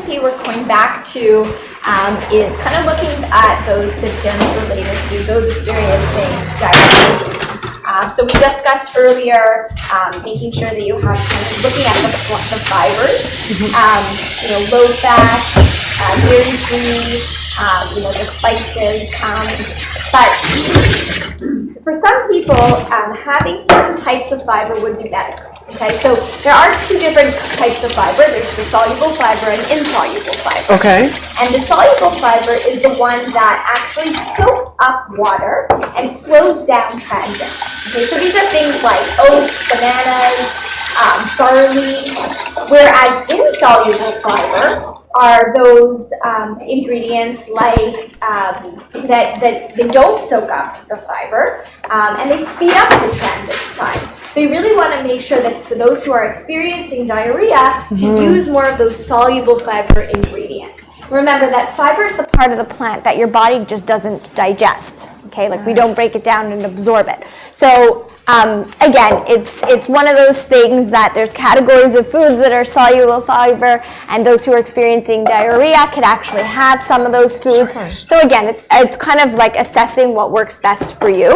recipe we're going back to is kind of looking at those symptoms related to those experiencing diarrhea. So we discussed earlier making sure that you have looking at the fibers, low fat, dairy free, the spices. But for some people, having certain types of fiber would be better. Okay, so there are two different types of fiber. There's the soluble fiber and insoluble fiber. Okay. And the soluble fiber is the one that actually soaks up water and slows down transit. Okay, so these are things like oats, bananas, barley, whereas insoluble fiber are those ingredients like that they don't soak up the fiber and they speed up the transit time. So you really want to make sure that for those who are experiencing diarrhea to use more of those soluble fiber ingredients. Remember that fiber is the part of the plant that your body just doesn't digest. Okay, like we don't break it down and absorb it. So again, it's one of those things that there's categories of foods that are soluble fiber, and those who are experiencing diarrhea could actually have some of those foods. Sure. So again, it's kind of like assessing what works best for you.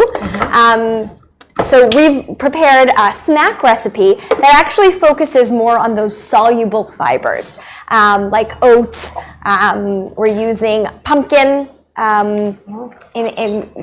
So we've prepared a snack recipe that actually focuses more on those soluble fibers, like oats. We're using pumpkin. So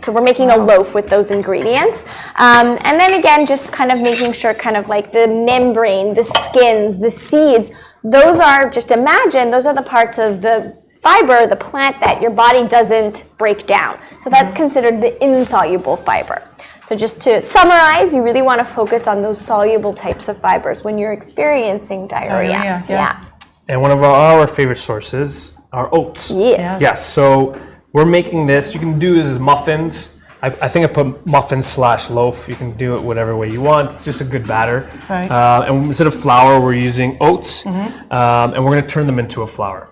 we're making a loaf with those ingredients. And then again, just kind of making sure kind of like the membrane, the skins, the seeds, those are, just imagine, those are the parts of the fiber, the plant that your body doesn't break down. So that's considered the insoluble fiber. So just to summarize, you really want to focus on those soluble types of fibers when you're experiencing diarrhea. Yes. Yeah. And one of our favorite sources are oats. Yes. So we're making this. You can do this as muffins. I think I put muffins / loaf. You can do it whatever way you want. It's just a good batter. Right. And instead of flour, we're using oats. And we're going to turn them into a flour.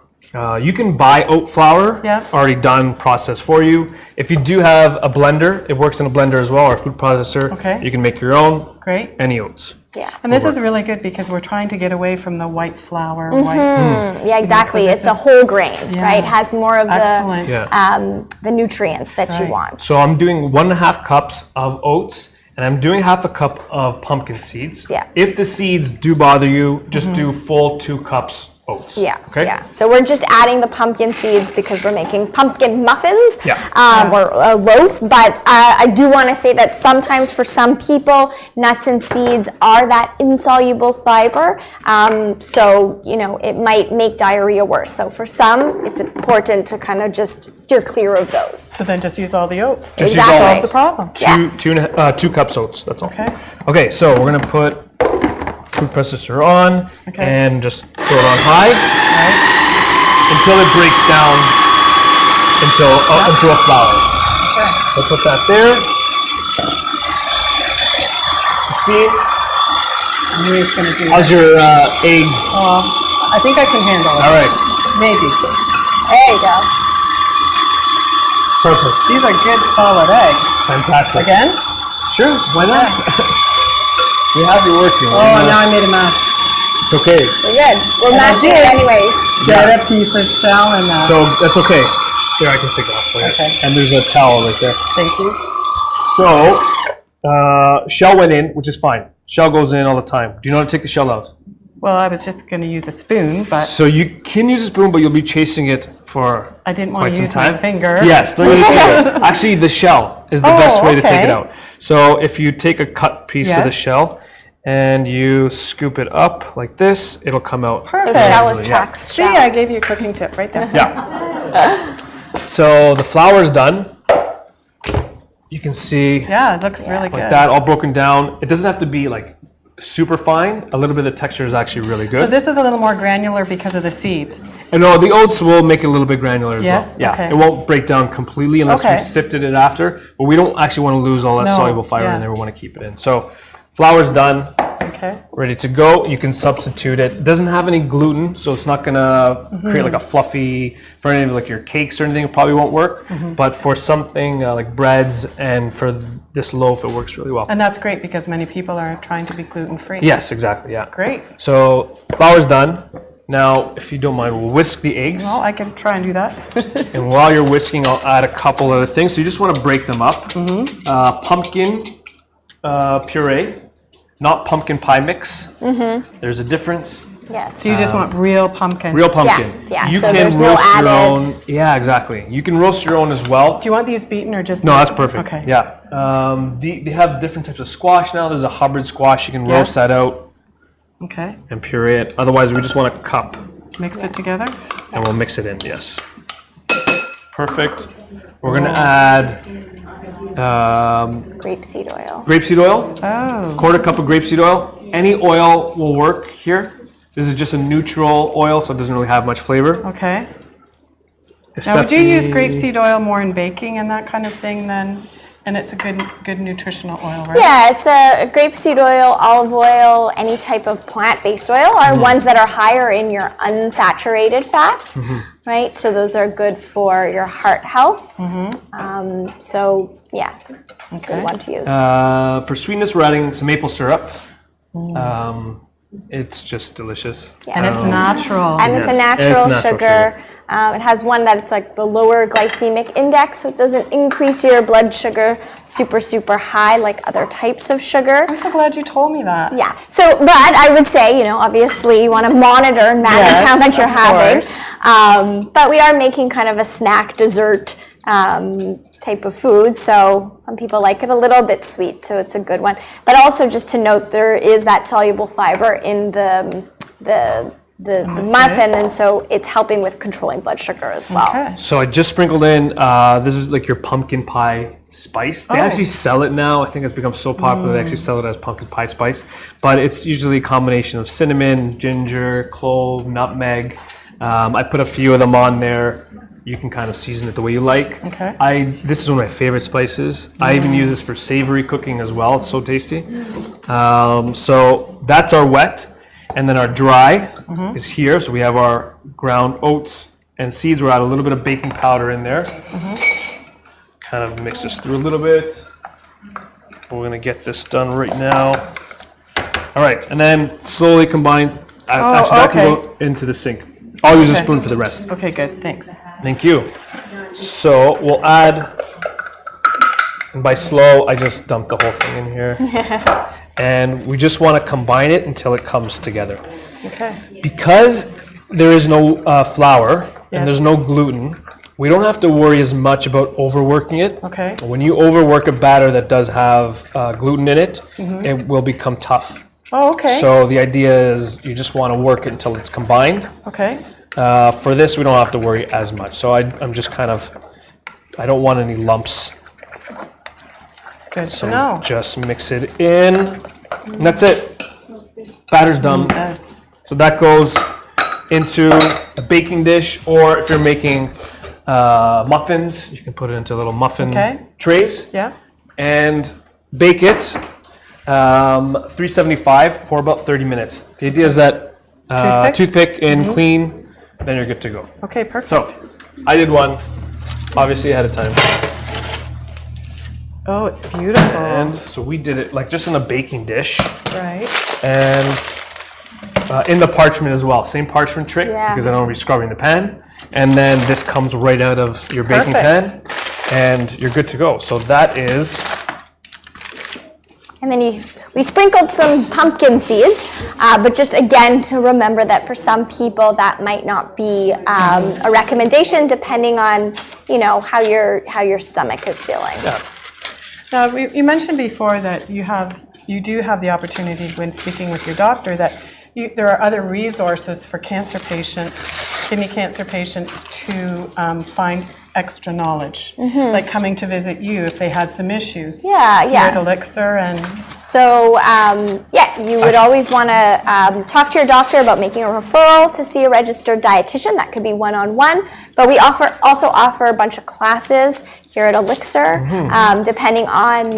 You can buy oat flour, already done, processed for you. If you do have a blender, it works in a blender as well, or a food processor. Okay. You can make your own. Great. Any oats. Yeah. And this is really good because we're trying to get away from the white flour. Yeah, exactly. So it's a whole grain, right? It has more of the nutrients that you want. So I'm doing 1.5 cups of oats, and I'm doing 1/2 cup of pumpkin seeds. Yeah. If the seeds do bother you, just do full 2 cups oats. Yeah. Okay. Yeah. So we're just adding the pumpkin seeds because we're making pumpkin muffins or a loaf. But I do want to say that sometimes for some people, nuts and seeds are that insoluble fiber. So it might make diarrhea worse. So for some, it's important to kind of just steer clear of those. So then just use all the oats. Just exactly. use all Solves the problem. 2 cups oats. That's all. Okay. Okay. So we're gonna put food processor on and just throw it on high until it breaks down into a flour. Okay. So put that there. Christine, I knew he was going to do how's that. your egg? I think I can handle it. All right. Maybe. There you go. Perfect. These are good solid eggs. Fantastic. Again? Sure. Why not? We have you working. Now I made a mess. It's okay. We're good. We're mashing it anyway. Get a piece of shell in that. So that's okay. Here, I can take it off for you. Okay. And there's a towel right there. Thank you. So, shell went in, which is fine. Shell goes in all the time. Do you know how to take the shell out? Well, I was just going to use a spoon, but So you can use a spoon, but you'll be chasing it for I didn't want quite to some use time. my finger. Yes, don't use your finger. Actually, the shell is the best way to take it okay. out. So if you take a cut piece of the Yes. shell and you scoop it up like this, it'll come out. Perfect. So shell easily, attracts See, shell. I gave you a cooking tip right there. Yeah. So the flour's done. You can see Yeah, it looks really like good. that, all broken down. It doesn't have to be like super fine. A little bit of texture is actually really good. So this is a little more granular because of the seeds. And no, the oats will make it a little bit granular as Yes? well. Yeah, Okay. it won't break down completely unless we Okay. sifted it after. But we don't actually want to lose all that No, soluble fiber yeah. in there. We want to keep it in. So flour's done, Okay. ready to go. You can substitute it. It doesn't have any gluten, so it's not gonna create like a fluffy, for any of like your cakes or anything, it probably won't work. But for something like breads and for this loaf, it works really well. And that's great because many people are trying to be gluten-free. Yes, exactly, yeah. Great. So flour's done. Now, if you don't mind, we'll whisk the eggs. Well, I can try and do that. And while you're whisking, I'll add a couple other things. So you just want to break them up. Pumpkin puree, not pumpkin pie mix. There's a difference. Yes. So you just want real pumpkin. Real pumpkin. Yeah, You so can there's no roast your added- own. Yeah, exactly. You can roast your own as well. Do you want these beaten or just? No, that's perfect. Okay. Yeah. They have different types of squash now. There's a Hubbard squash. You can Yes. roast that out Okay. and puree it. Otherwise, we just want a cup Mix it together. and we'll mix it in. Yes. Perfect. We're gonna add Grapeseed oil. grapeseed oil. Oh. Quarter cup of grapeseed oil. Any oil will work here. This is just a neutral oil, so it doesn't really have much flavor. Okay. If Now, would you use Stephanie- grapeseed oil more in baking and that kind of thing then? And it's a good nutritional oil, right? Yeah, it's a grapeseed oil, olive oil, any type of plant-based oil are ones that are higher in your unsaturated fats, right? So those are good for your heart health. So yeah, good one to use. For sweetness, we're adding some maple syrup. It's just delicious. And it's natural. And it's a Yes, natural it's natural sugar. It has one that's like the lower glycemic index, so it doesn't increase your blood sugar super high like other types of sugar. I'm so glad you told me that. Yeah. So, but I would say, obviously you want to monitor and manage Yes, how much you're of having. But we are making kind of a snack dessert type of food. So some people like it a little bit sweet, so it's a good one. But also just to note, there is that soluble fiber in the muffin, and so it's helping with controlling blood sugar as well. Okay. So I just sprinkled in, this is like your pumpkin pie spice. They actually sell it now. I think it's become so popular they actually sell it as pumpkin pie spice. But it's usually a combination of cinnamon, ginger, clove, nutmeg. I put a few of them on there. You can kind of season it the way you like. Okay. This is one of my favorite spices. I even use this for savory cooking as well. It's so tasty. So that's our wet. And then our dry is here. So we have our ground oats and seeds. We'll add a little bit of baking powder in there. Kind of mix this through a little bit. We're gonna get this done right now. All right, and then slowly combine. Actually, that can go into the sink. I'll use a spoon for the rest. Okay, good. Thanks. Thank you. So we'll add, and by slow, I just dumped the whole thing in here. And we just want to combine it until it comes together. Okay. Because there is no flour Yes. and there's no gluten, we don't have to worry as much about overworking it. Okay. When you overwork a batter that does have gluten in it, it will become tough. Oh, okay. So the idea is you just want to work it until it's combined. Okay. For this, we don't have to worry as much. So I'm just kind of, I don't want any lumps. Good So to know. just mix it in, and that's it. Batter's done. Yes. So that goes into a baking dish, or if you're making muffins, you can put it into little muffin trays Yeah. and bake it 375 for about 30 minutes. The idea is that toothpick in clean, then you're good to go. Okay, perfect. So I did one, obviously ahead of time. Oh, it's beautiful. And so we did it like just in a baking dish Right. and in the parchment as well. Same parchment trick because I don't want to be scrubbing the pan. And then this comes right out of your baking pan and you're good to go. So that is... And then we sprinkled some pumpkin seeds, but just again to remember that for some people that might not be a recommendation depending on how your stomach is feeling. Yeah. Now, you mentioned before that you do have the opportunity when speaking with your doctor that there are other resources for cancer patients, kidney cancer patients, to find extra knowledge, like coming to visit you if they had some issues. Yeah. Here at ELLICSR and. So, you would always want to talk to your doctor about making a referral to see a registered dietitian. That could be one-on-one. But we also offer a bunch of classes here at ELLICSR, depending on,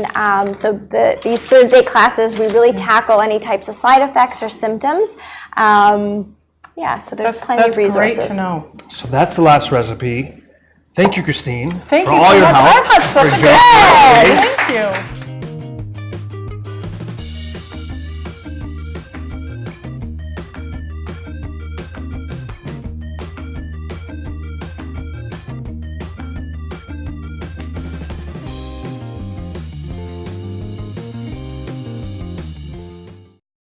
these Thursday classes, we really tackle any types of side effects or symptoms. So there's plenty of resources. That's great to know. So that's the last recipe. Thank you, Christine, Thank for you all so your much. help. I've had such for a joining us today. Thank you.